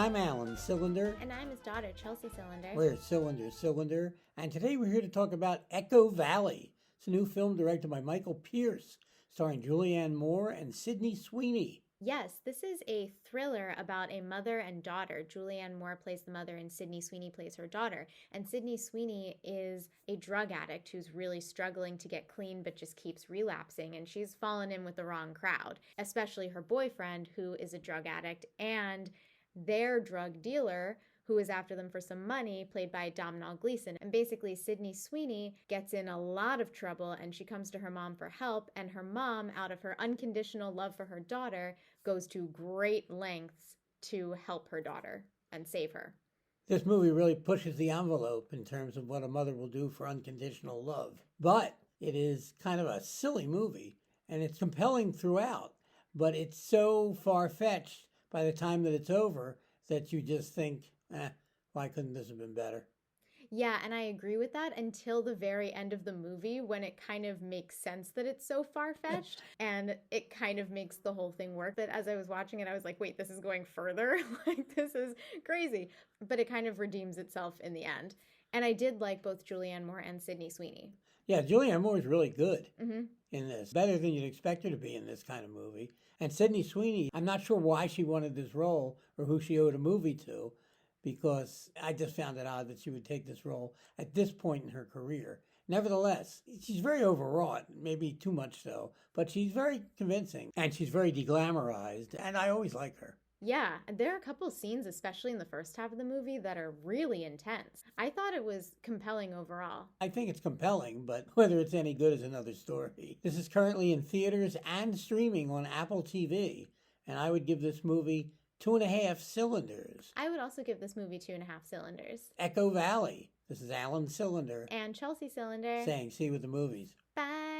I'm Alan Cylinder. And I'm his daughter, Chelsea Cylinder. We're Cylinder. And today we're here to talk about Echo Valley. It's a new film directed by Michael Pierce, starring Julianne Moore and Sydney Sweeney. Yes, this is a thriller about a mother and daughter. Julianne Moore plays the mother and Sydney Sweeney plays her daughter. And Sydney Sweeney is a drug addict who's really struggling to get clean but just keeps relapsing. And she's fallen in with the wrong crowd, especially her boyfriend, who is a drug addict, and their drug dealer, who is after them for some money, played by Domhnall Gleeson. And basically, Sydney Sweeney gets in a lot of trouble, and she comes to her mom for help, and her mom, out of her unconditional love for her daughter, goes to great lengths to help her daughter and save her. This movie really pushes the envelope in terms of what a mother will do for unconditional love. But it is kind of a silly movie, and it's compelling throughout, but it's so far-fetched by the time that it's over that you just think, why couldn't this have been better? Yeah, and I agree with that until the very end of the movie when it kind of makes sense that it's so far-fetched and it kind of makes the whole thing work. That as I was watching it, I was like, wait, this is going further? Like, this is crazy. But it kind of redeems itself in the end. And I did like both Julianne Moore and Sydney Sweeney. Yeah, Julianne Moore is really good in this. Better than you'd expect her to be in this kind of movie. And Sydney Sweeney, I'm not sure why she wanted this role or who she owed a movie to, because I just found it odd that she would take this role at this point in her career. Nevertheless, she's very overwrought, maybe too much so, but she's very convincing, and she's very deglamorized, and I always like her. Yeah, there are a couple scenes, especially in the first half of the movie, that are really intense. I thought it was compelling overall. I think it's compelling, but whether it's any good is another story. This is currently in theaters and streaming on Apple TV, and I would give this movie 2.5 cylinders. I would also give this movie 2.5 cylinders. Echo Valley. This is Alan Cylinder. And Chelsea Cylinder. Saying, see you with the movies. Bye.